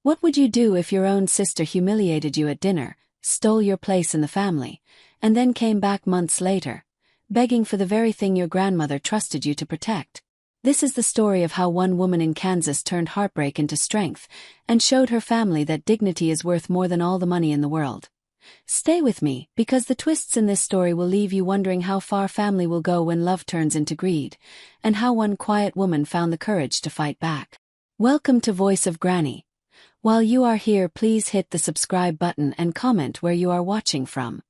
What would you do if your own sister humiliated you at dinner, stole your place in the family, and then came back months later, begging for the very thing your grandmother trusted you to protect? This is the story of how one woman in Kansas turned heartbreak into strength and showed her family that dignity is worth more than all the money in the world. Stay with me, because the twists in this story will leave you wondering how far family will go when love turns into greed, and how one quiet woman found the courage to fight back. Welcome to Voice of Granny. While you are here, please hit the subscribe button and comment where you are watching from.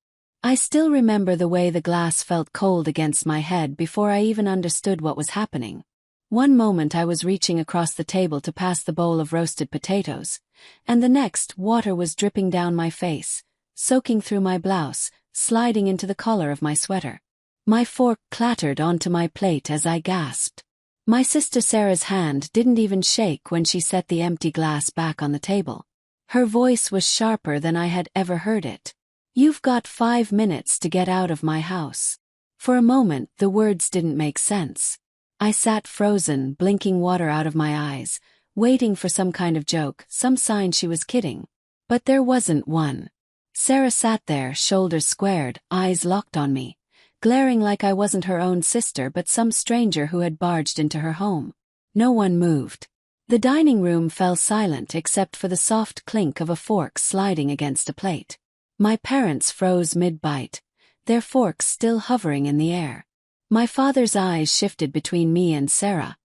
I still remember the way the glass felt cold against my head before I even understood what was happening. One moment I was reaching across the table to pass the bowl of roasted potatoes, and the next water was dripping down my face, soaking through my blouse, sliding into the collar of my sweater. My fork clattered onto my plate as I gasped. My sister Sarah's hand didn't even shake when she set the empty glass back on the table. Her voice was sharper than I had ever heard it. "You've got 5 minutes to get out of my house." For a moment, the words didn't make sense. I sat frozen, blinking water out of my eyes, waiting for some kind of joke, some sign she was kidding. But there wasn't one. Sarah sat there, shoulders squared, eyes locked on me, glaring like I wasn't her own sister but some stranger who had barged into her home. No one moved. The dining room fell silent except for the soft clink of a fork sliding against a plate. My parents froze mid-bite, their forks still hovering in the air. My father's eyes shifted between me and Sarah.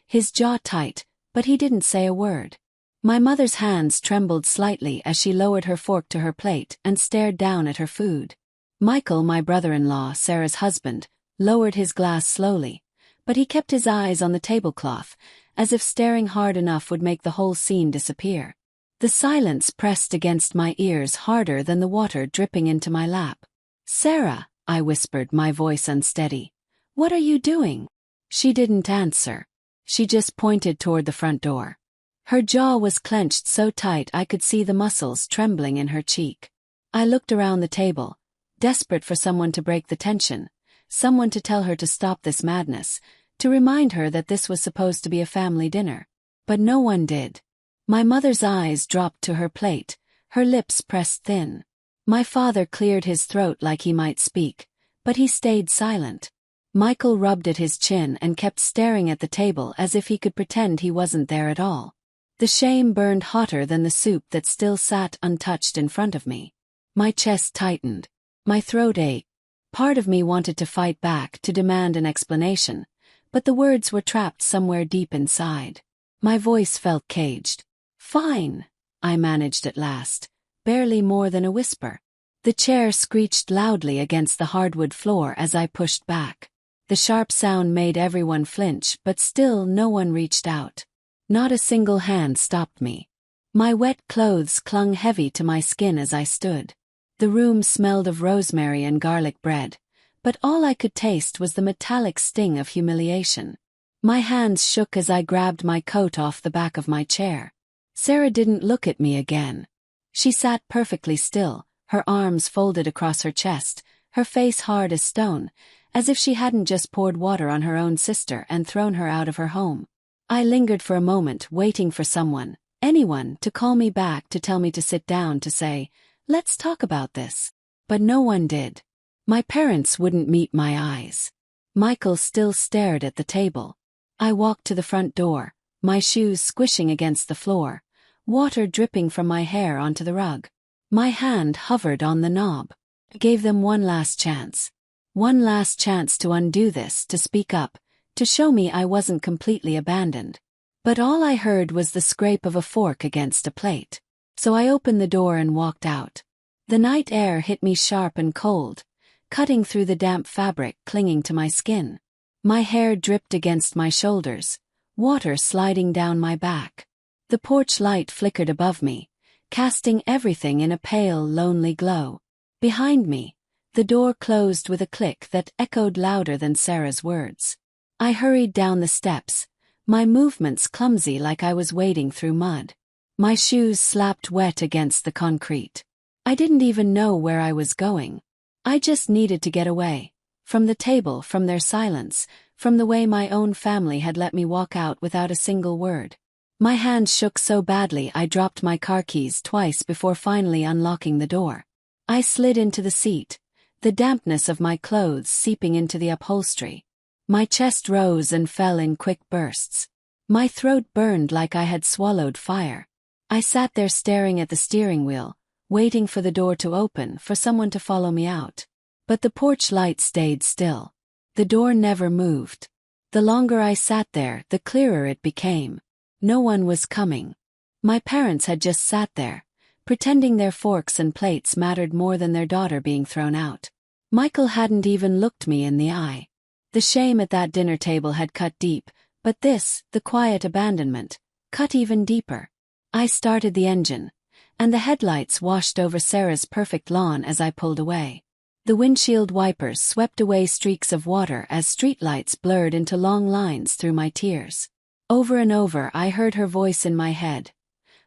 His jaw tight, but he didn't say a word. My mother's hands trembled slightly as she lowered her fork to her plate and stared down at her food. Michael, my brother-in-law, Sarah's husband, lowered his glass slowly, but he kept his eyes on the tablecloth, as if staring hard enough would make the whole scene disappear. The silence pressed against my ears harder than the water dripping into my lap. "Sarah," I whispered, my voice unsteady. "What are you doing?" She didn't answer. She just pointed toward the front door. Her jaw was clenched so tight I could see the muscles trembling in her cheek. I looked around the table, desperate for someone to break the tension, someone to tell her to stop this madness, to remind her that this was supposed to be a family dinner. But no one did. My mother's eyes dropped to her plate, her lips pressed thin. My father cleared his throat like he might speak, but he stayed silent. Michael rubbed at his chin and kept staring at the table as if he could pretend he wasn't there at all. The shame burned hotter than the soup that still sat untouched in front of me. My chest tightened. My throat ached. Part of me wanted to fight back, to demand an explanation, but the words were trapped somewhere deep inside. My voice felt caged. "Fine," I managed at last, barely more than a whisper. The chair screeched loudly against the hardwood floor as I pushed back. The sharp sound made everyone flinch, but still no one reached out. Not a single hand stopped me. My wet clothes clung heavy to my skin as I stood. The room smelled of rosemary and garlic bread, but all I could taste was the metallic sting of humiliation. My hands shook as I grabbed my coat off the back of my chair. Sarah didn't look at me again. She sat perfectly still, her arms folded across her chest, her face hard as stone, as if she hadn't just poured water on her own sister and thrown her out of her home. I lingered for a moment, waiting for someone, anyone, to call me back, to tell me to sit down, to say, "Let's talk about this." But no one did. My parents wouldn't meet my eyes. Michael still stared at the table. I walked to the front door, my shoes squishing against the floor, water dripping from my hair onto the rug. My hand hovered on the knob. I gave them one last chance. One last chance to undo this, to speak up, to show me I wasn't completely abandoned. But all I heard was the scrape of a fork against a plate. So I opened the door and walked out. The night air hit me sharp and cold, cutting through the damp fabric clinging to my skin. My hair dripped against my shoulders, water sliding down my back. The porch light flickered above me, casting everything in a pale, lonely glow. Behind me, the door closed with a click that echoed louder than Sarah's words. I hurried down the steps, my movements clumsy like I was wading through mud. My shoes slapped wet against the concrete. I didn't even know where I was going. I just needed to get away. From the table, from their silence, from the way my own family had let me walk out without a single word. My hands shook so badly I dropped my car keys twice before finally unlocking the door. I slid into the seat, the dampness of my clothes seeping into the upholstery. My chest rose and fell in quick bursts. My throat burned like I had swallowed fire. I sat there staring at the steering wheel, waiting for the door to open for someone to follow me out. But the porch light stayed still. The door never moved. The longer I sat there, the clearer it became. No one was coming. My parents had just sat there, pretending their forks and plates mattered more than their daughter being thrown out. Michael hadn't even looked me in the eye. The shame at that dinner table had cut deep, but this, the quiet abandonment, cut even deeper. I started the engine, and the headlights washed over Sarah's perfect lawn as I pulled away. The windshield wipers swept away streaks of water as streetlights blurred into long lines through my tears. Over and over I heard her voice in my head.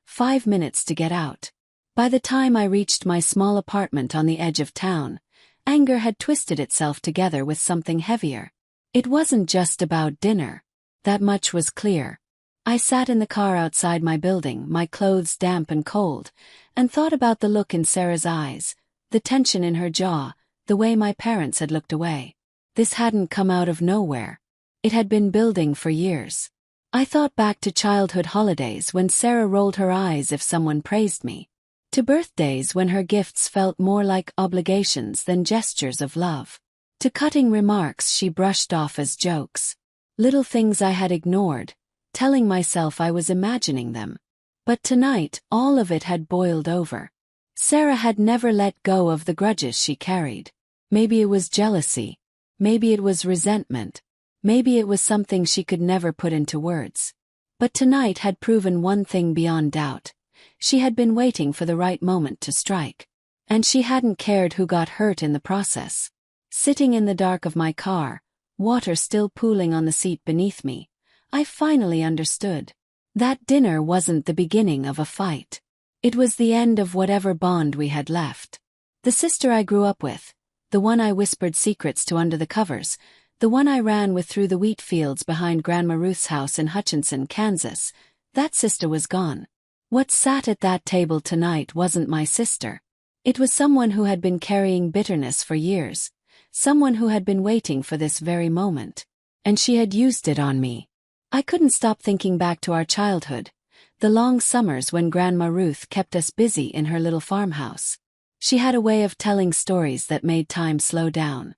5 minutes to get out. By the time I reached my small apartment on the edge of town, anger had twisted itself together with something heavier. It wasn't just about dinner. That much was clear. I sat in the car outside my building, my clothes damp and cold, and thought about the look in Sarah's eyes, the tension in her jaw, the way my parents had looked away. This hadn't come out of nowhere. It had been building for years. I thought back to childhood holidays when Sarah rolled her eyes if someone praised me. To birthdays when her gifts felt more like obligations than gestures of love. To cutting remarks she brushed off as jokes. Little things I had ignored, telling myself I was imagining them. But tonight, all of it had boiled over. Sarah had never let go of the grudges she carried. Maybe it was jealousy. Maybe it was resentment. Maybe it was something she could never put into words. But tonight had proven one thing beyond doubt. She had been waiting for the right moment to strike. And she hadn't cared who got hurt in the process. Sitting in the dark of my car, water still pooling on the seat beneath me, I finally understood. That dinner wasn't the beginning of a fight. It was the end of whatever bond we had left. The sister I grew up with, the one I whispered secrets to under the covers, the one I ran with through the wheat fields behind Grandma Ruth's house in Hutchinson, Kansas, that sister was gone. What sat at that table tonight wasn't my sister. It was someone who had been carrying bitterness for years, someone who had been waiting for this very moment. And she had used it on me. I couldn't stop thinking back to our childhood, the long summers when Grandma Ruth kept us busy in her little farmhouse. She had a way of telling stories that made time slow down.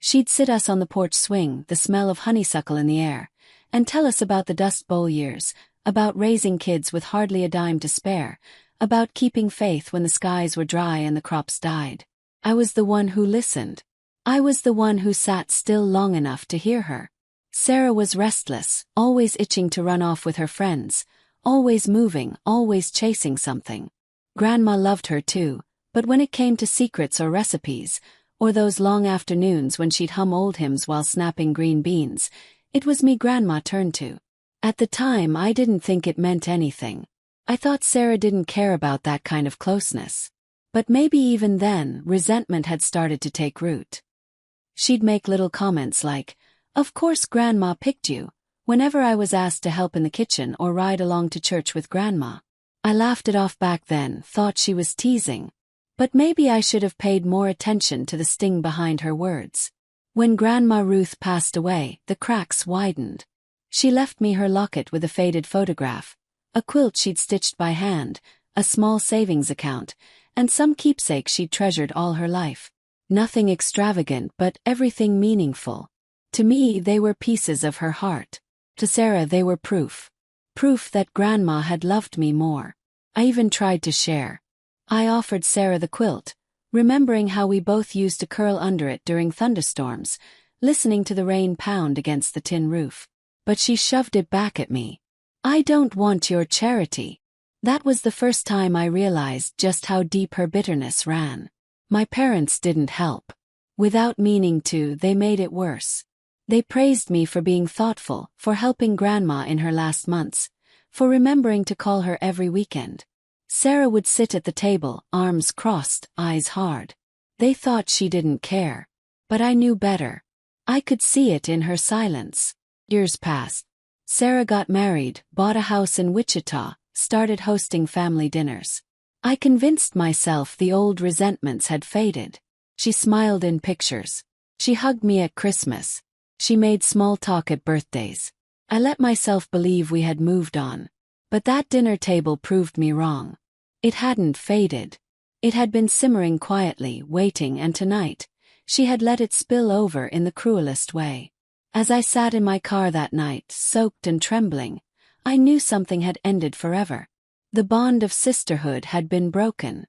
She'd sit us on the porch swing, the smell of honeysuckle in the air, and tell us about the Dust Bowl years, about raising kids with hardly a dime to spare, about keeping faith when the skies were dry and the crops died. I was the one who listened. I was the one who sat still long enough to hear her. Sarah was restless, always itching to run off with her friends, always moving, always chasing something. Grandma loved her too, but when it came to secrets or recipes, or those long afternoons when she'd hum old hymns while snapping green beans, it was me Grandma turned to. At the time I didn't think it meant anything. I thought Sarah didn't care about that kind of closeness. But maybe even then, resentment had started to take root. She'd make little comments like, "Of course Grandma picked you," whenever I was asked to help in the kitchen or ride along to church with Grandma. I laughed it off back then, thought she was teasing. But maybe I should have paid more attention to the sting behind her words. When Grandma Ruth passed away, the cracks widened. She left me her locket with a faded photograph, a quilt she'd stitched by hand, a small savings account, and some keepsakes she'd treasured all her life. Nothing extravagant, but everything meaningful. To me, they were pieces of her heart. To Sarah, they were proof. Proof that Grandma had loved me more. I even tried to share. I offered Sarah the quilt, remembering how we both used to curl under it during thunderstorms, listening to the rain pound against the tin roof. But she shoved it back at me. "I don't want your charity." That was the first time I realized just how deep her bitterness ran. My parents didn't help. Without meaning to, they made it worse. They praised me for being thoughtful, for helping Grandma in her last months, for remembering to call her every weekend. Sarah would sit at the table, arms crossed, eyes hard. They thought she didn't care. But I knew better. I could see it in her silence. Years passed. Sarah got married, bought a house in Wichita, started hosting family dinners. I convinced myself the old resentments had faded. She smiled in pictures. She hugged me at Christmas. She made small talk at birthdays. I let myself believe we had moved on. But that dinner table proved me wrong. It hadn't faded. It had been simmering quietly, waiting, and tonight, she had let it spill over in the cruelest way. As I sat in my car that night, soaked and trembling, I knew something had ended forever. The bond of sisterhood had been broken.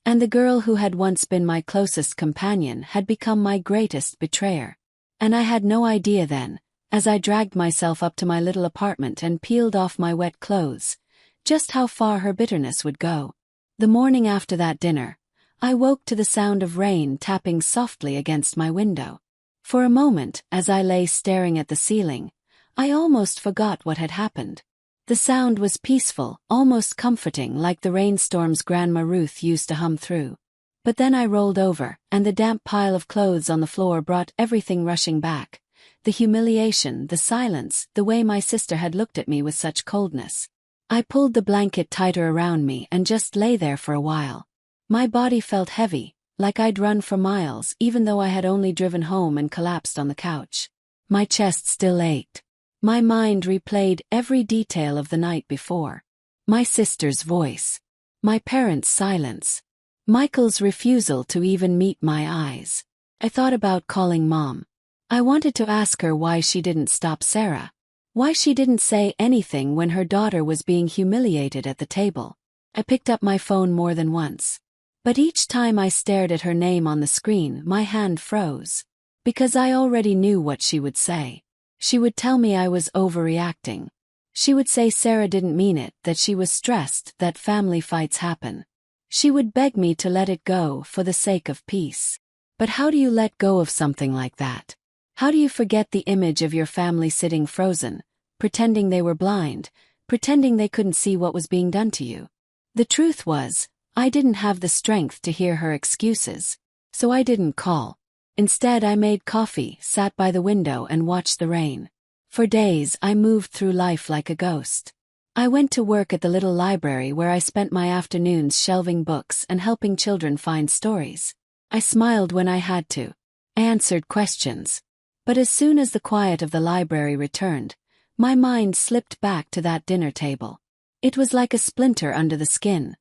And the girl who had once been my closest companion had become my greatest betrayer. And I had no idea then, as I dragged myself up to my little apartment and peeled off my wet clothes, just how far her bitterness would go. The morning after that dinner, I woke to the sound of rain tapping softly against my window. For a moment, as I lay staring at the ceiling, I almost forgot what had happened. The sound was peaceful, almost comforting, like the rainstorms Grandma Ruth used to hum through. But then I rolled over, and the damp pile of clothes on the floor brought everything rushing back. The humiliation, the silence, the way my sister had looked at me with such coldness. I pulled the blanket tighter around me and just lay there for a while. My body felt heavy, like I'd run for miles, even though I had only driven home and collapsed on the couch. My chest still ached. My mind replayed every detail of the night before. My sister's voice. My parents' silence. Michael's refusal to even meet my eyes. I thought about calling Mom. I wanted to ask her why she didn't stop Sarah. Why she didn't say anything when her daughter was being humiliated at the table. I picked up my phone more than once. But each time I stared at her name on the screen, my hand froze. Because I already knew what she would say. She would tell me I was overreacting. She would say Sarah didn't mean it, that she was stressed, that family fights happen. She would beg me to let it go for the sake of peace. But how do you let go of something like that? How do you forget the image of your family sitting frozen, pretending they were blind, pretending they couldn't see what was being done to you? The truth was, I didn't have the strength to hear her excuses, so I didn't call. Instead, I made coffee, sat by the window and watched the rain. For days, I moved through life like a ghost. I went to work at the little library where I spent my afternoons shelving books and helping children find stories. I smiled when I had to. I answered questions. But as soon as the quiet of the library returned, my mind slipped back to that dinner table. It was like a splinter under the skin.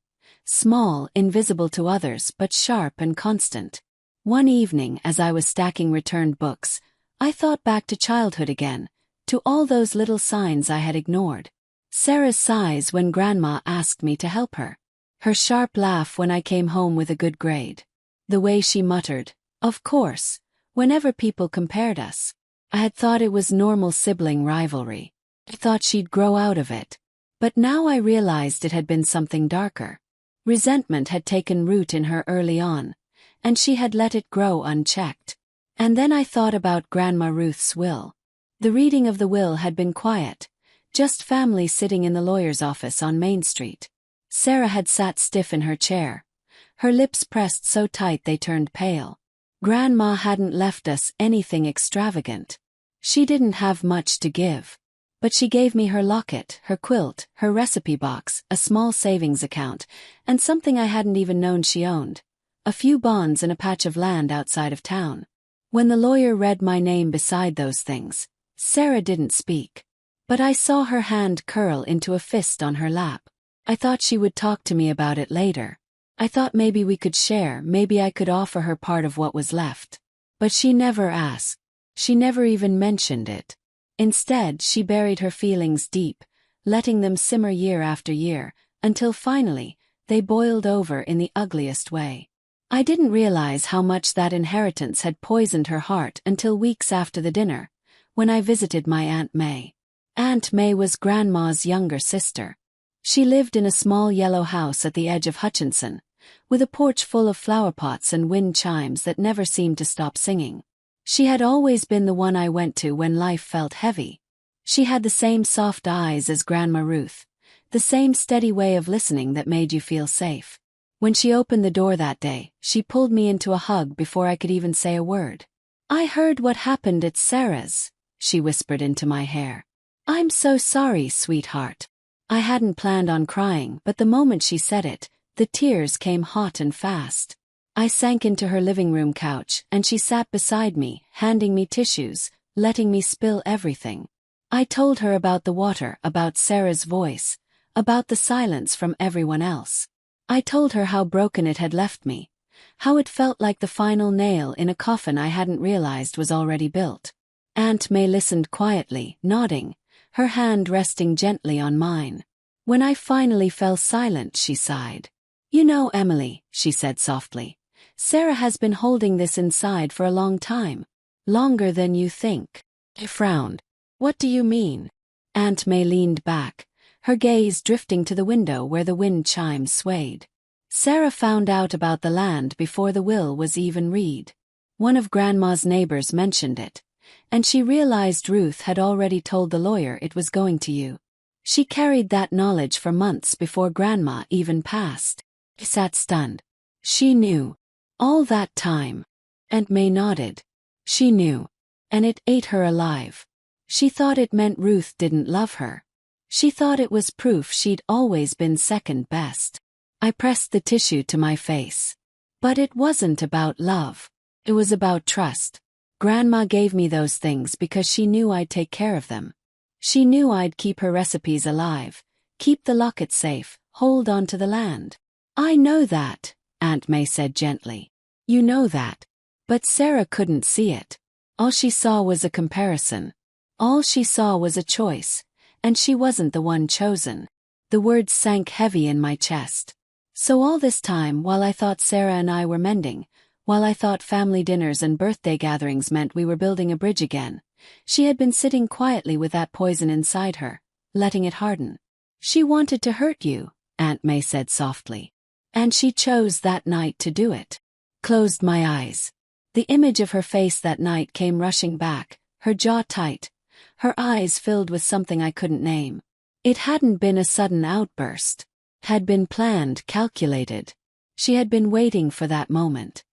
Small, invisible to others, but sharp and constant. One evening, as I was stacking returned books, I thought back to childhood again, to all those little signs I had ignored. Sarah's sighs when Grandma asked me to help her. Her sharp laugh when I came home with a good grade. The way she muttered, "Of course," whenever people compared us. I had thought it was normal sibling rivalry. I thought she'd grow out of it. But now I realized it had been something darker. Resentment had taken root in her early on, and she had let it grow unchecked. And then I thought about Grandma Ruth's will. The reading of the will had been quiet, just family sitting in the lawyer's office on Main Street. Sarah had sat stiff in her chair, her lips pressed so tight they turned pale. Grandma hadn't left us anything extravagant. She didn't have much to give. But she gave me her locket, her quilt, her recipe box, a small savings account, and something I hadn't even known she owned. A few bonds and a patch of land outside of town. When the lawyer read my name beside those things, Sarah didn't speak. But I saw her hand curl into a fist on her lap. I thought she would talk to me about it later. I thought maybe we could share, maybe I could offer her part of what was left. But she never asked. She never even mentioned it. Instead, she buried her feelings deep, letting them simmer year after year, until finally, they boiled over in the ugliest way. I didn't realize how much that inheritance had poisoned her heart until weeks after the dinner, when I visited my Aunt May. Aunt May was Grandma's younger sister. She lived in a small yellow house at the edge of Hutchinson, with a porch full of flower pots and wind chimes that never seemed to stop singing. She had always been the one I went to when life felt heavy. She had the same soft eyes as Grandma Ruth, the same steady way of listening that made you feel safe. When she opened the door that day, she pulled me into a hug before I could even say a word. "I heard what happened at Sarah's," she whispered into my hair. I'm so sorry, sweetheart. I hadn't planned on crying, but the moment she said it, the tears came hot and fast. I sank into her living room couch, and she sat beside me, handing me tissues, letting me spill everything. I told her about the water, about Sarah's voice, about the silence from everyone else. I told her how broken it had left me, how it felt like the final nail in a coffin I hadn't realized was already built. Aunt May listened quietly, nodding, her hand resting gently on mine. When I finally fell silent, she sighed. You know, Emily, she said softly, Sarah has been holding this inside for a long time. Longer than you think. I frowned. What do you mean? Aunt May leaned back, her gaze drifting to the window where the wind chimes swayed. Sarah found out about the land before the will was even read. One of Grandma's neighbors mentioned it, and she realized Ruth had already told the lawyer it was going to you. She carried that knowledge for months before Grandma even passed. I sat stunned. She knew. All that time. Aunt May nodded. She knew. And it ate her alive. She thought it meant Ruth didn't love her. She thought it was proof she'd always been second best. I pressed the tissue to my face. But it wasn't about love. It was about trust. Grandma gave me those things because she knew I'd take care of them. She knew I'd keep her recipes alive, keep the locket safe, hold on to the land. I know that, Aunt May said gently. You know that. But Sarah couldn't see it. All she saw was a comparison. All she saw was a choice, and she wasn't the one chosen. The words sank heavy in my chest. So all this time, while I thought Sarah and I were mending, while I thought family dinners and birthday gatherings meant we were building a bridge again, she had been sitting quietly with that poison inside her, letting it harden. She wanted to hurt you, Aunt May said softly. And she chose that night to do it. Closed my eyes. The image of her face that night came rushing back, her jaw tight, her eyes filled with something I couldn't name. It hadn't been a sudden outburst. It had been planned, calculated. She had been waiting for that moment.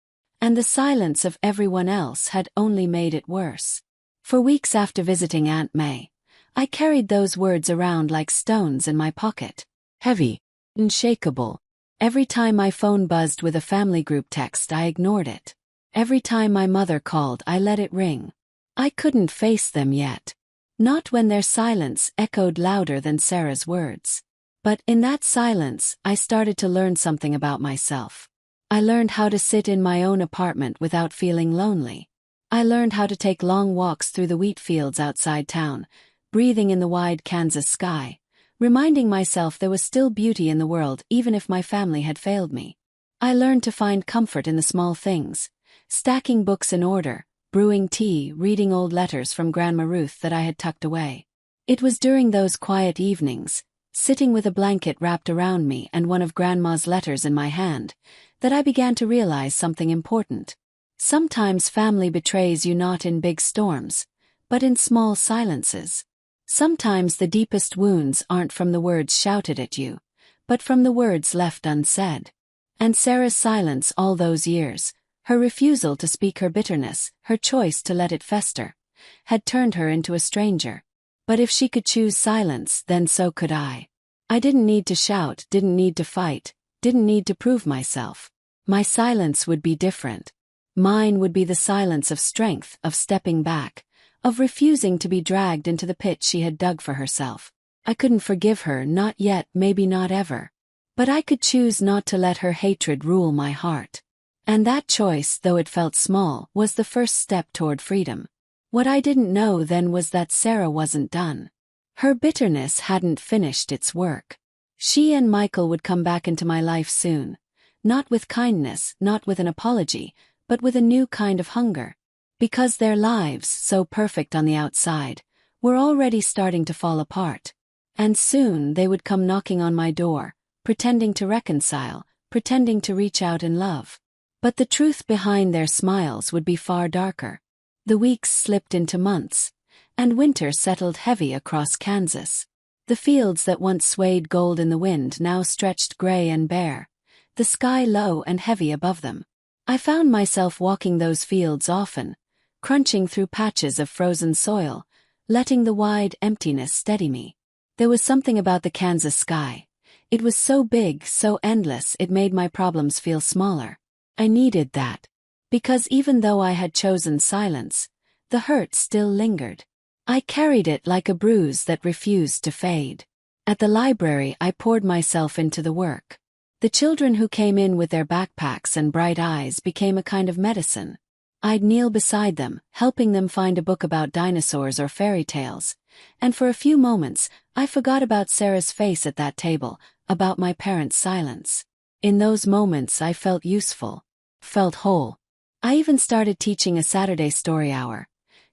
And the silence of everyone else had only made it worse. For weeks after visiting Aunt May, I carried those words around like stones in my pocket. Heavy, unshakable. Every time my phone buzzed with a family group text, I ignored it. Every time my mother called, I let it ring. I couldn't face them yet. Not when their silence echoed louder than Sarah's words. But in that silence, I started to learn something about myself. I learned how to sit in my own apartment without feeling lonely. I learned how to take long walks through the wheat fields outside town, breathing in the wide Kansas sky, reminding myself there was still beauty in the world even if my family had failed me. I learned to find comfort in the small things, stacking books in order, brewing tea, reading old letters from Grandma Ruth that I had tucked away. It was during those quiet evenings, sitting with a blanket wrapped around me and one of Grandma's letters in my hand, that I began to realize something important. Sometimes family betrays you not in big storms, but in small silences. Sometimes the deepest wounds aren't from the words shouted at you, but from the words left unsaid. And Sarah's silence all those years, her refusal to speak her bitterness, her choice to let it fester, had turned her into a stranger. But if she could choose silence, then so could I. I didn't need to shout, didn't need to fight, didn't need to prove myself. My silence would be different. Mine would be the silence of strength, of stepping back, of refusing to be dragged into the pit she had dug for herself. I couldn't forgive her, not yet, maybe not ever. But I could choose not to let her hatred rule my heart. And that choice, though it felt small, was the first step toward freedom. What I didn't know then was that Sarah wasn't done. Her bitterness hadn't finished its work. She and Michael would come back into my life soon. Not with kindness, not with an apology, but with a new kind of hunger. Because their lives, so perfect on the outside, were already starting to fall apart. And soon they would come knocking on my door, pretending to reconcile, pretending to reach out in love. But the truth behind their smiles would be far darker. The weeks slipped into months, and winter settled heavy across Kansas. The fields that once swayed gold in the wind now stretched gray and bare, the sky low and heavy above them. I found myself walking those fields often, crunching through patches of frozen soil, letting the wide emptiness steady me. There was something about the Kansas sky. It was so big, so endless, it made my problems feel smaller. I needed that. Because even though I had chosen silence, the hurt still lingered. I carried it like a bruise that refused to fade. At the library, I poured myself into the work. The children who came in with their backpacks and bright eyes became a kind of medicine. I'd kneel beside them, helping them find a book about dinosaurs or fairy tales. And for a few moments, I forgot about Sarah's face at that table, about my parents' silence. In those moments I felt useful, felt whole. I even started teaching a Saturday story hour,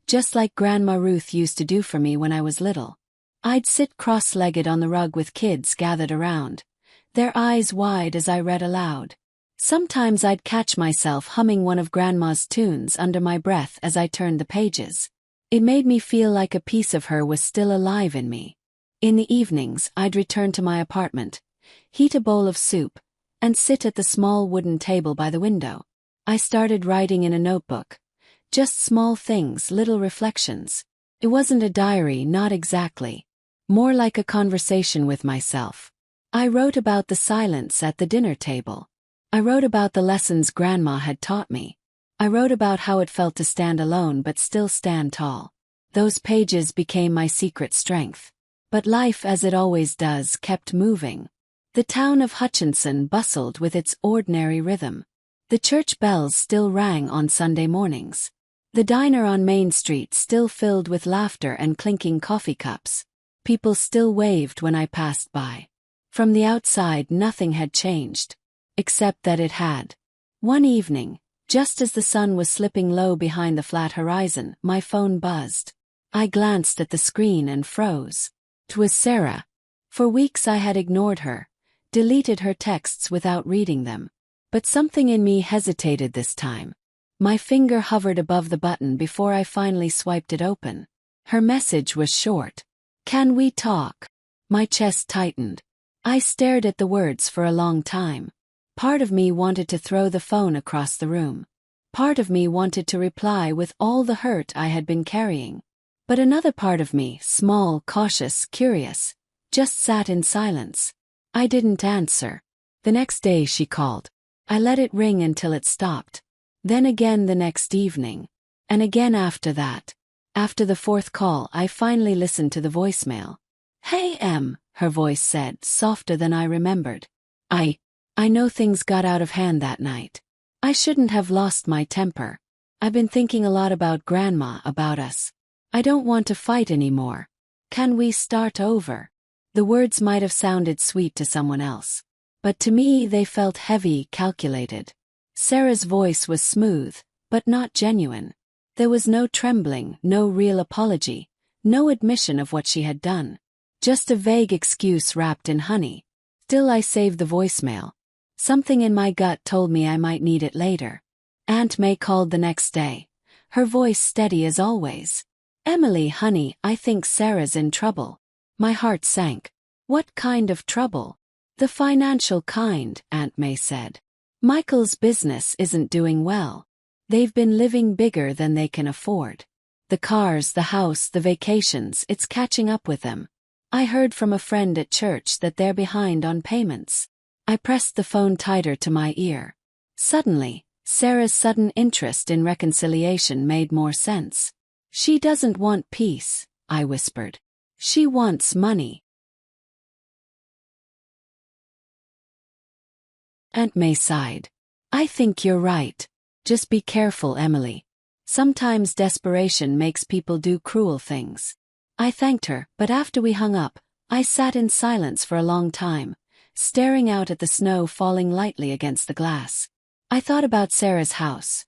just like Grandma Ruth used to do for me when I was little. I'd sit cross-legged on the rug with kids gathered around, their eyes wide as I read aloud. Sometimes I'd catch myself humming one of Grandma's tunes under my breath as I turned the pages. It made me feel like a piece of her was still alive in me. In the evenings, I'd return to my apartment, heat a bowl of soup, and sit at the small wooden table by the window. I started writing in a notebook. Just small things, little reflections. It wasn't a diary, not exactly. More like a conversation with myself. I wrote about the silence at the dinner table. I wrote about the lessons Grandma had taught me. I wrote about how it felt to stand alone but still stand tall. Those pages became my secret strength. But life, as it always does, kept moving. The town of Hutchinson bustled with its ordinary rhythm. The church bells still rang on Sunday mornings. The diner on Main Street still filled with laughter and clinking coffee cups. People still waved when I passed by. From the outside, nothing had changed. Except that it had. One evening, just as the sun was slipping low behind the flat horizon, my phone buzzed. I glanced at the screen and froze. 'Twas Sarah. For weeks I had ignored her, deleted her texts without reading them. But something in me hesitated this time. My finger hovered above the button before I finally swiped it open. Her message was short. "Can we talk?" My chest tightened. I stared at the words for a long time. Part of me wanted to throw the phone across the room. Part of me wanted to reply with all the hurt I had been carrying. But another part of me, small, cautious, curious, just sat in silence. I didn't answer. The next day she called. I let it ring until it stopped. Then again the next evening. And again after that. After the fourth call, I finally listened to the voicemail. "Hey, Em," her voice said, softer than I remembered. I know things got out of hand that night. I shouldn't have lost my temper. I've been thinking a lot about Grandma, about us. I don't want to fight anymore. Can we start over?" The words might have sounded sweet to someone else. But to me they felt heavy, calculated. Sarah's voice was smooth, but not genuine. There was no trembling, no real apology, no admission of what she had done. Just a vague excuse wrapped in honey. Still, I saved the voicemail. Something in my gut told me I might need it later. Aunt May called the next day, her voice steady as always. "Emily, honey, I think Sarah's in trouble." My heart sank. "What kind of trouble?" "The financial kind," Aunt May said. "Michael's business isn't doing well. They've been living bigger than they can afford. The cars, the house, the vacations, it's catching up with them. I heard from a friend at church that they're behind on payments." I pressed the phone tighter to my ear. Suddenly, Sarah's sudden interest in reconciliation made more sense. "She doesn't want peace," I whispered. "She wants money." Aunt May sighed. "I think you're right. Just be careful, Emily. Sometimes desperation makes people do cruel things." I thanked her, but after we hung up, I sat in silence for a long time, staring out at the snow falling lightly against the glass. I thought about Sarah's house.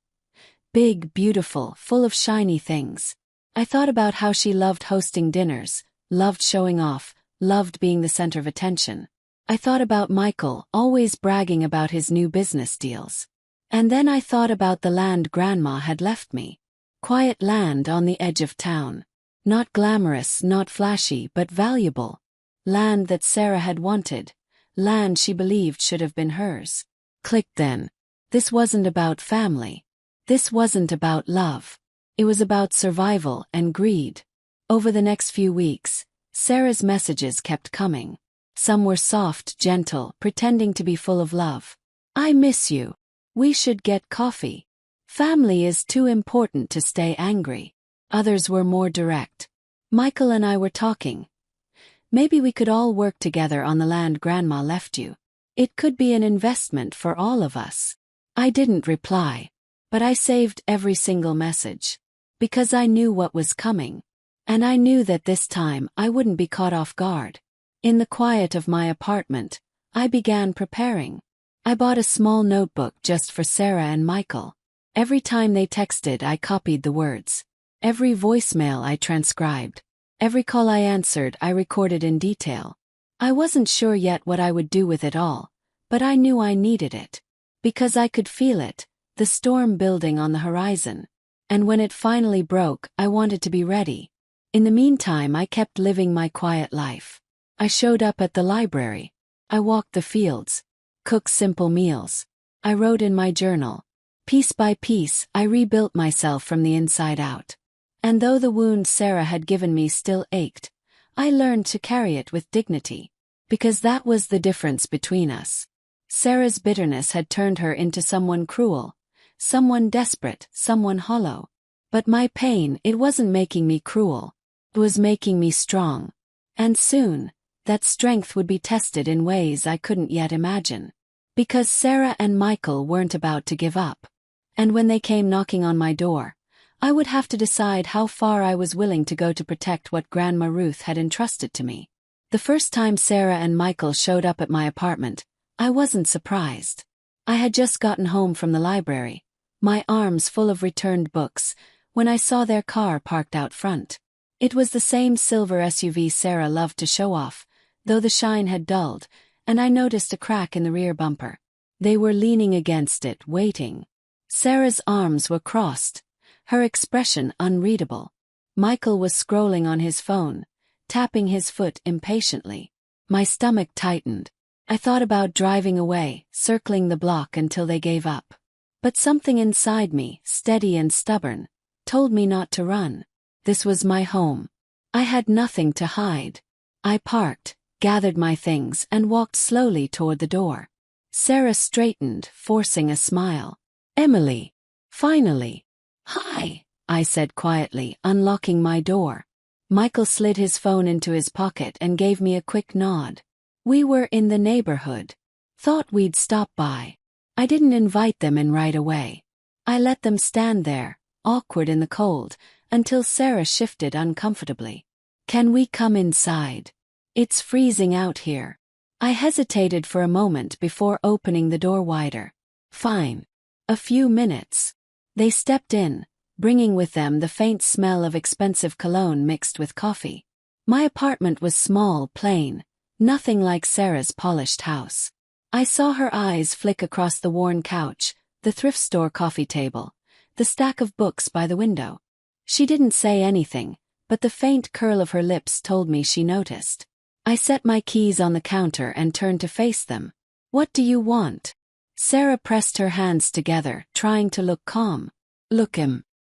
Big, beautiful, full of shiny things. I thought about how she loved hosting dinners, loved showing off, loved being the center of attention. I thought about Michael, always bragging about his new business deals. And then I thought about the land Grandma had left me. Quiet land on the edge of town. Not glamorous, not flashy, but valuable. Land that Sarah had wanted. Land she believed should have been hers. Clicked then. This wasn't about family. This wasn't about love. It was about survival and greed. Over the next few weeks, Sarah's messages kept coming. Some were soft, gentle, pretending to be full of love. I miss you. We should get coffee. Family is too important to stay angry. Others were more direct. Michael and I were talking. Maybe we could all work together on the land Grandma left you. It could be an investment for all of us. I didn't reply, but I saved every single message. Because I knew what was coming. And I knew that this time I wouldn't be caught off guard. In the quiet of my apartment, I began preparing. I bought a small notebook just for Sarah and Michael. Every time they texted, I copied the words. Every voicemail I transcribed. Every call I answered, I recorded in detail. I wasn't sure yet what I would do with it all, but I knew I needed it. Because I could feel it, the storm building on the horizon. And when it finally broke, I wanted to be ready. In the meantime, I kept living my quiet life. I showed up at the library. I walked the fields. Cooked simple meals. I wrote in my journal. Piece by piece, I rebuilt myself from the inside out. And though the wound Sarah had given me still ached, I learned to carry it with dignity. Because that was the difference between us. Sarah's bitterness had turned her into someone cruel, someone desperate, someone hollow. But my pain, it wasn't making me cruel. It was making me strong. And soon, that strength would be tested in ways I couldn't yet imagine. Because Sarah and Michael weren't about to give up. And when they came knocking on my door, I would have to decide how far I was willing to go to protect what Grandma Ruth had entrusted to me. The first time Sarah and Michael showed up at my apartment, I wasn't surprised. I had just gotten home from the library, my arms full of returned books, when I saw their car parked out front. It was the same silver SUV Sarah loved to show off, though the shine had dulled, and I noticed a crack in the rear bumper. They were leaning against it, waiting. Sarah's arms were crossed, her expression unreadable. Michael was scrolling on his phone, tapping his foot impatiently. My stomach tightened. I thought about driving away, circling the block until they gave up. But something inside me, steady and stubborn, told me not to run. This was my home. I had nothing to hide. I parked, gathered my things, and walked slowly toward the door. Sarah straightened, forcing a smile. Emily. Finally. Hi, I said quietly, unlocking my door. Michael slid his phone into his pocket and gave me a quick nod. We were in the neighborhood. Thought we'd stop by. I didn't invite them in right away. I let them stand there, awkward in the cold, until Sarah shifted uncomfortably. Can we come inside? It's freezing out here. I hesitated for a moment before opening the door wider. Fine. A few minutes. They stepped in, bringing with them the faint smell of expensive cologne mixed with coffee. My apartment was small, plain, nothing like Sarah's polished house. I saw her eyes flick across the worn couch, the thrift store coffee table, the stack of books by the window. She didn't say anything, but the faint curl of her lips told me she noticed. I set my keys on the counter and turned to face them. What do you want? Sarah pressed her hands together, trying to look calm. Look,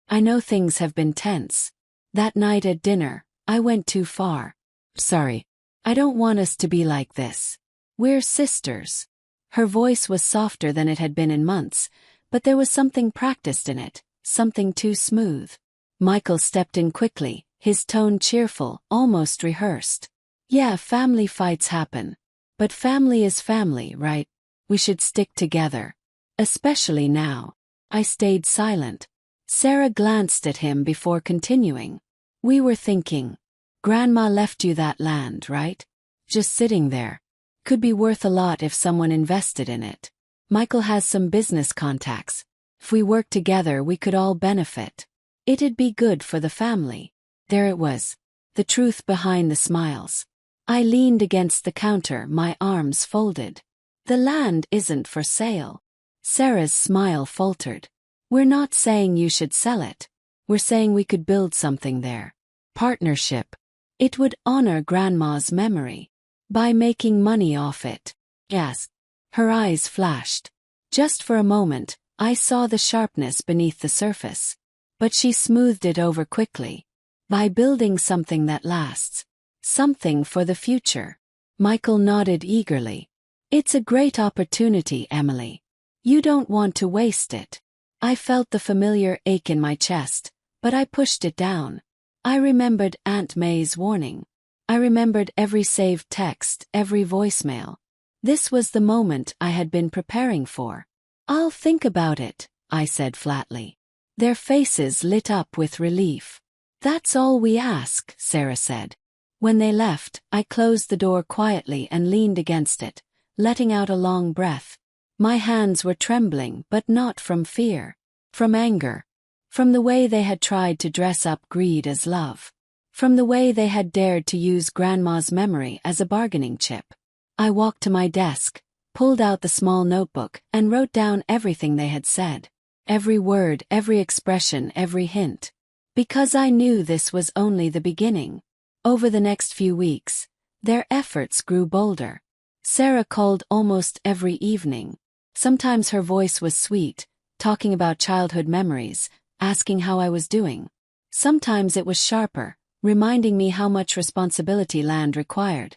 I know things have been tense. That night at dinner, I went too far. Sorry. I don't want us to be like this. We're sisters. Her voice was softer than it had been in months, but there was something practiced in it, something too smooth. Michael stepped in quickly, his tone cheerful, almost rehearsed. Yeah, family fights happen. But family is family, right? We should stick together. Especially now. I stayed silent. Sarah glanced at him before continuing. We were thinking. Grandma left you that land, right? Just sitting there. Could be worth a lot if someone invested in it. Michael has some business contacts. If we work together, we could all benefit. It'd be good for the family. There it was. The truth behind the smiles. I leaned against the counter, my arms folded. The land isn't for sale. Sarah's smile faltered. We're not saying you should sell it. We're saying we could build something there. Partnership. It would honor Grandma's memory. By making money off it. Yes. Her eyes flashed. Just for a moment, I saw the sharpness beneath the surface. But she smoothed it over quickly. By building something that lasts. Something for the future. Michael nodded eagerly. It's a great opportunity, Emily. You don't want to waste it. I felt the familiar ache in my chest, but I pushed it down. I remembered Aunt May's warning. I remembered every saved text, every voicemail. This was the moment I had been preparing for. I'll think about it, I said flatly. Their faces lit up with relief. That's all we ask, Sarah said. When they left, I closed the door quietly and leaned against it, letting out a long breath. My hands were trembling, but not from fear. From anger. From the way they had tried to dress up greed as love. From the way they had dared to use Grandma's memory as a bargaining chip. I walked to my desk, pulled out the small notebook, and wrote down everything they had said. Every word, every expression, every hint. Because I knew this was only the beginning. Over the next few weeks, their efforts grew bolder. Sarah called almost every evening. Sometimes her voice was sweet, talking about childhood memories, asking how I was doing. Sometimes it was sharper, reminding me how much responsibility land required.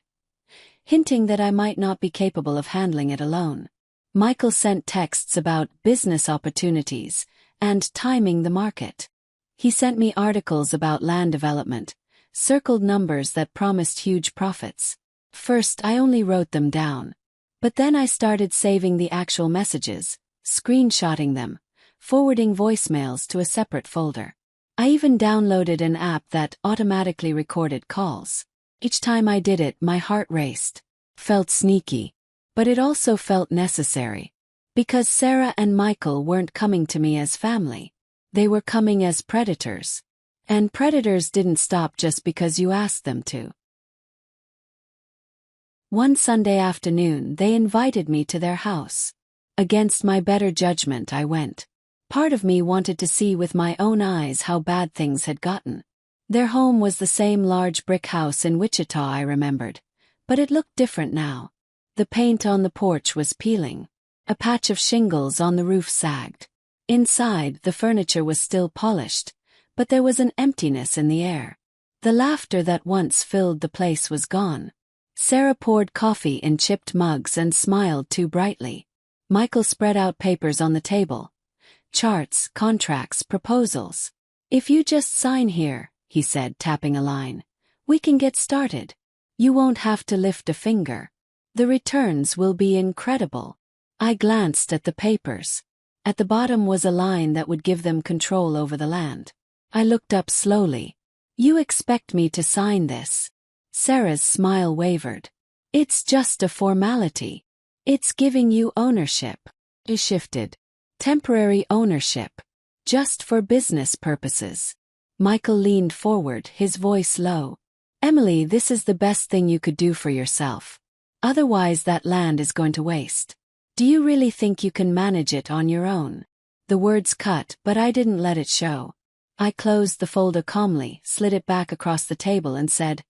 Hinting that I might not be capable of handling it alone. Michael sent texts about business opportunities and timing the market. He sent me articles about land development, circled numbers that promised huge profits. First, I only wrote them down. But then I started saving the actual messages, screenshotting them, forwarding voicemails to a separate folder. I even downloaded an app that automatically recorded calls. Each time I did it, my heart raced. Felt sneaky. But it also felt necessary. Because Sarah and Michael weren't coming to me as family. They were coming as predators. And predators didn't stop just because you asked them to. One Sunday afternoon, they invited me to their house. Against my better judgment, I went. Part of me wanted to see with my own eyes how bad things had gotten. Their home was the same large brick house in Wichita I remembered, but it looked different now. The paint on the porch was peeling. A patch of shingles on the roof sagged. Inside, the furniture was still polished, but there was an emptiness in the air. The laughter that once filled the place was gone. Sarah poured coffee in chipped mugs and smiled too brightly. Michael spread out papers on the table. Charts, contracts, proposals. If you just sign here, he said, tapping a line, we can get started. You won't have to lift a finger. The returns will be incredible. I glanced at the papers. At the bottom was a line that would give them control over the land. I looked up slowly. You expect me to sign this? Sarah's smile wavered. It's just a formality. It's giving you ownership. It shifted. Temporary ownership. Just for business purposes. Michael leaned forward, his voice low. Emily, this is the best thing you could do for yourself. Otherwise that land is going to waste. Do you really think you can manage it on your own? The words cut, but I didn't let it show. I closed the folder calmly, slid it back across the table and said,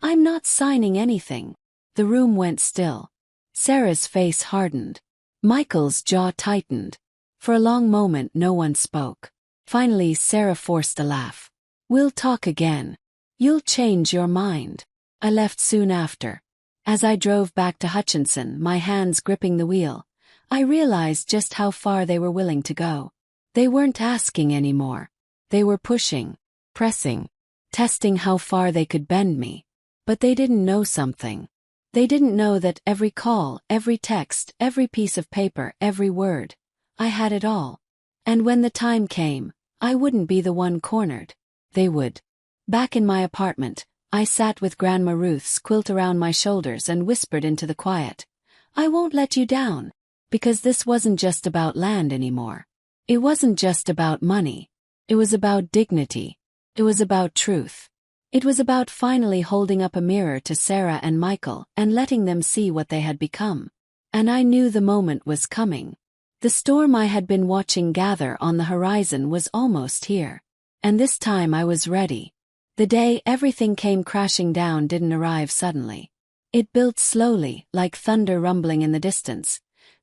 I'm not signing anything. The room went still. Sarah's face hardened. Michael's jaw tightened. For a long moment no one spoke. Finally Sarah forced a laugh. We'll talk again. You'll change your mind. I left soon after. As I drove back to Hutchinson, my hands gripping the wheel, I realized just how far they were willing to go. They weren't asking anymore. They were pushing, pressing, testing how far they could bend me. But they didn't know something. They didn't know that every call, every text, every piece of paper, every word, I had it all. And when the time came, I wouldn't be the one cornered. They would. Back in my apartment, I sat with Grandma Ruth's quilt around my shoulders and whispered into the quiet. I won't let you down. Because this wasn't just about land anymore. It wasn't just about money. It was about dignity. It was about truth. It was about finally holding up a mirror to Sarah and Michael and letting them see what they had become. And I knew the moment was coming. The storm I had been watching gather on the horizon was almost here. And this time I was ready. The day everything came crashing down didn't arrive suddenly. It built slowly, like thunder rumbling in the distance,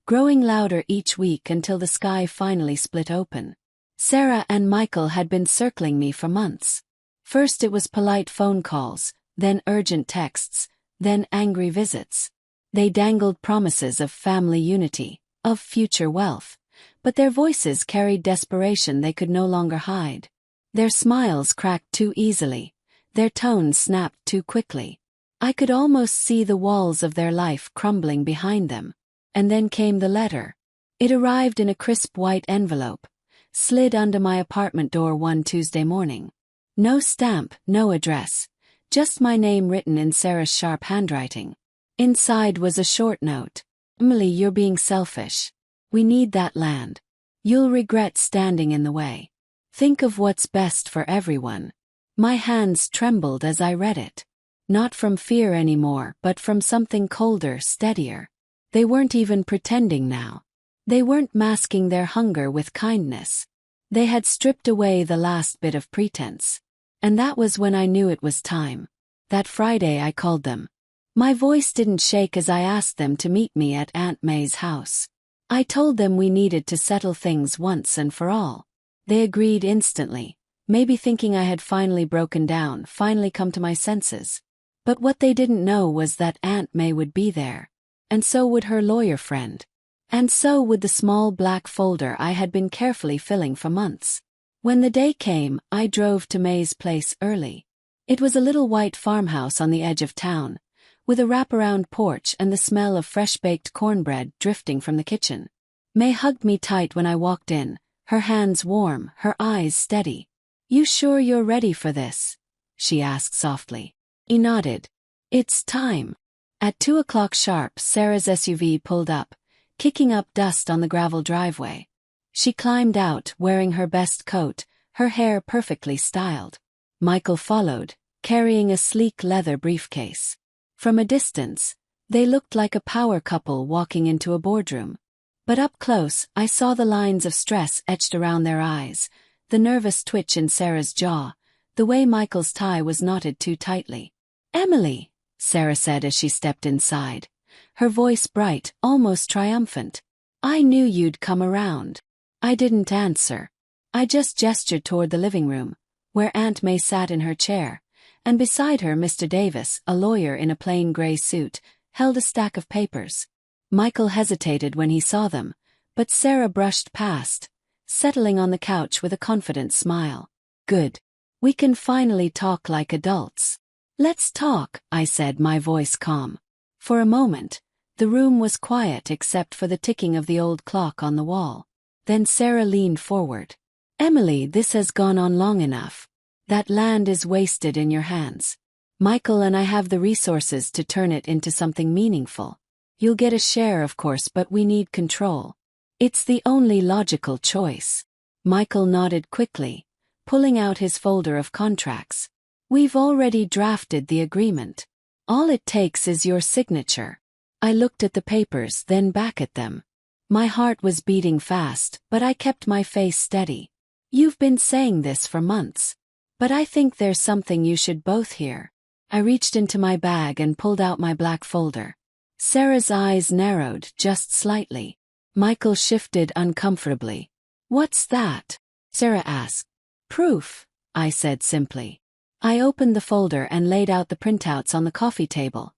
growing louder each week until the sky finally split open. Sarah and Michael had been circling me for months. First it was polite phone calls, then urgent texts, then angry visits. They dangled promises of family unity, of future wealth, but their voices carried desperation they could no longer hide. Their smiles cracked too easily, their tones snapped too quickly. I could almost see the walls of their life crumbling behind them. And then came the letter. It arrived in a crisp white envelope, slid under my apartment door one Tuesday morning. No stamp, no address, just my name written in Sarah's sharp handwriting. Inside was a short note. Emily, you're being selfish. We need that land. You'll regret standing in the way. Think of what's best for everyone. My hands trembled as I read it. Not from fear anymore, but from something colder, steadier. They weren't even pretending now. They weren't masking their hunger with kindness. They had stripped away the last bit of pretense. And that was when I knew it was time. That Friday I called them. My voice didn't shake as I asked them to meet me at Aunt May's house. I told them we needed to settle things once and for all. They agreed instantly, maybe thinking I had finally broken down, finally come to my senses. But what they didn't know was that Aunt May would be there. And so would her lawyer friend. And so would the small black folder I had been carefully filling for months. When the day came, I drove to May's place early. It was a little white farmhouse on the edge of town, with a wraparound porch and the smell of fresh-baked cornbread drifting from the kitchen. May hugged me tight when I walked in, her hands warm, her eyes steady. "You sure you're ready for this?" she asked softly. He nodded. "It's time." At 2 o'clock sharp, Sarah's SUV pulled up, kicking up dust on the gravel driveway. She climbed out, wearing her best coat, her hair perfectly styled. Michael followed, carrying a sleek leather briefcase. From a distance, they looked like a power couple walking into a boardroom. But up close, I saw the lines of stress etched around their eyes, the nervous twitch in Sarah's jaw, the way Michael's tie was knotted too tightly. "Emily," Sarah said as she stepped inside, her voice bright, almost triumphant. "I knew you'd come around." I didn't answer. I just gestured toward the living room, where Aunt May sat in her chair, and beside her Mr. Davis, a lawyer in a plain gray suit, held a stack of papers. Michael hesitated when he saw them, but Sarah brushed past, settling on the couch with a confident smile. "Good. We can finally talk like adults." "Let's talk," I said, my voice calm. For a moment, the room was quiet except for the ticking of the old clock on the wall. Then Sarah leaned forward. "Emily, this has gone on long enough. That land is wasted in your hands. Michael and I have the resources to turn it into something meaningful. You'll get a share, of course, but we need control. It's the only logical choice." Michael nodded quickly, pulling out his folder of contracts. "We've already drafted the agreement. All it takes is your signature." I looked at the papers, then back at them. My heart was beating fast, but I kept my face steady. "You've been saying this for months. But I think there's something you should both hear." I reached into my bag and pulled out my black folder. Sarah's eyes narrowed just slightly. Michael shifted uncomfortably. "What's that?" Sarah asked. "Proof," I said simply. I opened the folder and laid out the printouts on the coffee table.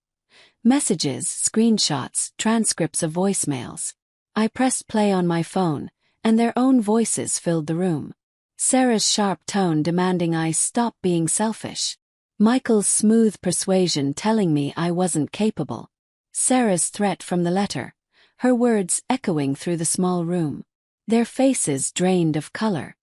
Messages, screenshots, transcripts of voicemails. I pressed play on my phone, and their own voices filled the room. Sarah's sharp tone demanding I stop being selfish. Michael's smooth persuasion telling me I wasn't capable. Sarah's threat from the letter, her words echoing through the small room. Their faces drained of color.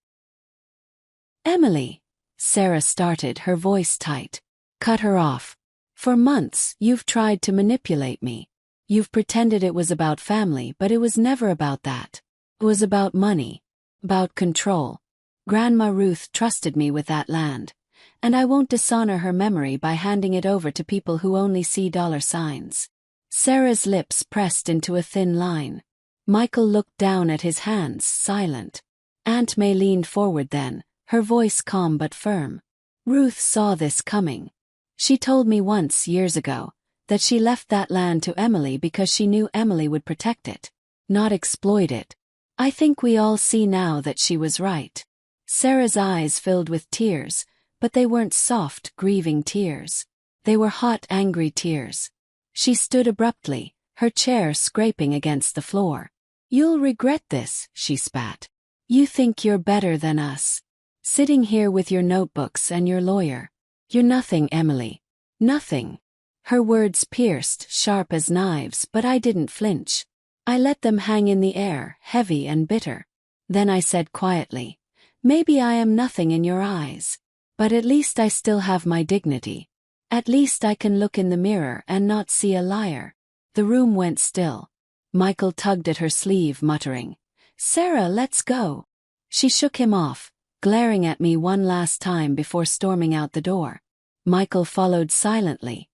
"Emily," Sarah started, her voice tight. Cut her off. "For months, you've tried to manipulate me. You've pretended it was about family, but it was never about that. It was about money. About control. Grandma Ruth trusted me with that land, and I won't dishonor her memory by handing it over to people who only see dollar signs." Sarah's lips pressed into a thin line. Michael looked down at his hands, silent. Aunt May leaned forward then, her voice calm but firm. "Ruth saw this coming. She told me once, years ago, that she left that land to Emily because she knew Emily would protect it, not exploit it. I think we all see now that she was right." Sarah's eyes filled with tears, But they weren't soft, grieving tears. They were hot, angry tears. She stood abruptly, her chair scraping against the floor. "You'll regret this," she spat. "You think you're better than us. Sitting here with your notebooks and your lawyer. You're nothing, Emily. Nothing." Her words pierced, sharp as knives, but I didn't flinch. I let them hang in the air, heavy and bitter. Then I said quietly, "Maybe I am nothing in your eyes. But at least I still have my dignity. At least I can look in the mirror and not see a liar." The room went still. Michael tugged at her sleeve, muttering, "Sarah, let's go." She shook him off, glaring at me one last time before storming out the door. Michael followed silently,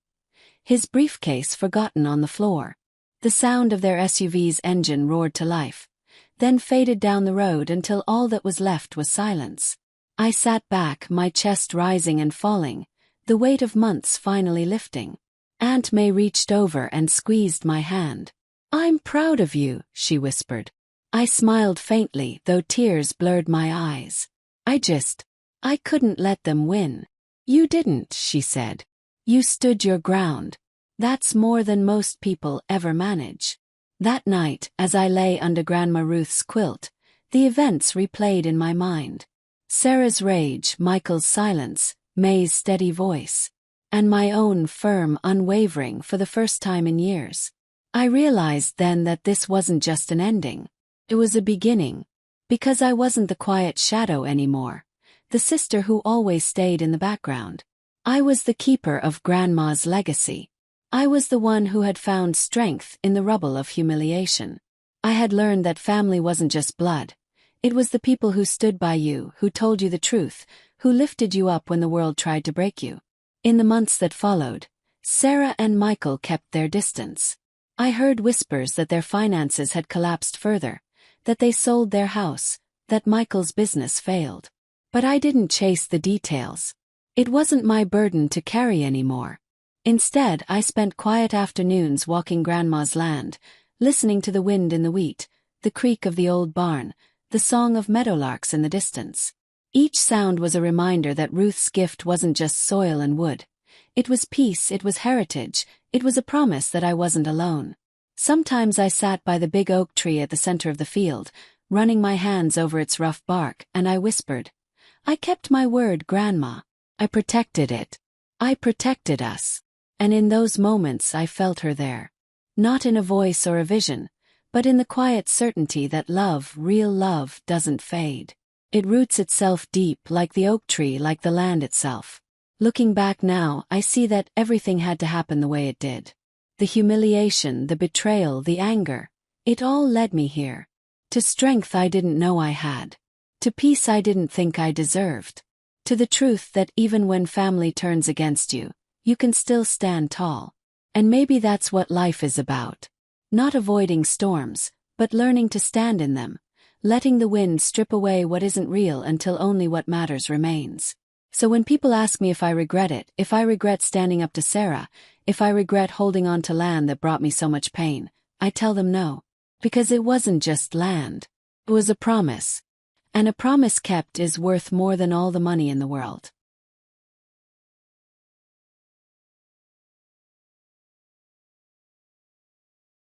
his briefcase forgotten on the floor. The sound of their SUV's engine roared to life, then faded down the road until all that was left was silence. I sat back, my chest rising and falling, the weight of months finally lifting. Aunt May reached over and squeezed my hand. "I'm proud of you," she whispered. I smiled faintly, though tears blurred my eyes. I couldn't let them win. "You didn't," she said. "You stood your ground. That's more than most people ever manage." That night, as I lay under Grandma Ruth's quilt, the events replayed in my mind. Sarah's rage, Michael's silence, May's steady voice, and my own firm, unwavering for the first time in years. I realized then that this wasn't just an ending. It was a beginning. Because I wasn't the quiet shadow anymore, the sister who always stayed in the background. I was the keeper of Grandma's legacy. I was the one who had found strength in the rubble of humiliation. I had learned that family wasn't just blood. It was the people who stood by you, who told you the truth, who lifted you up when the world tried to break you. In the months that followed, Sarah and Michael kept their distance. I heard whispers that their finances had collapsed further, that they sold their house, that Michael's business failed. But I didn't chase the details. It wasn't my burden to carry anymore. Instead, I spent quiet afternoons walking Grandma's land, listening to the wind in the wheat, the creak of the old barn, the song of meadowlarks in the distance. Each sound was a reminder that Ruth's gift wasn't just soil and wood. It was peace, it was heritage, it was a promise that I wasn't alone. Sometimes I sat by the big oak tree at the center of the field, running my hands over its rough bark, and I whispered, "I kept my word, Grandma. I protected it. I protected us." And in those moments I felt her there. Not in a voice or a vision, but in the quiet certainty that love, real love, doesn't fade. It roots itself deep, like the oak tree, like the land itself. Looking back now, I see that everything had to happen the way it did. The humiliation, the betrayal, the anger, it all led me here. To strength I didn't know I had. To peace I didn't think I deserved. To the truth that even when family turns against you, you can still stand tall. And maybe that's what life is about. Not avoiding storms, but learning to stand in them, letting the wind strip away what isn't real until only what matters remains. So when people ask me if I regret it, if I regret standing up to Sarah, if I regret holding on to land that brought me so much pain, I tell them no. Because it wasn't just land. It was a promise. And a promise kept is worth more than all the money in the world.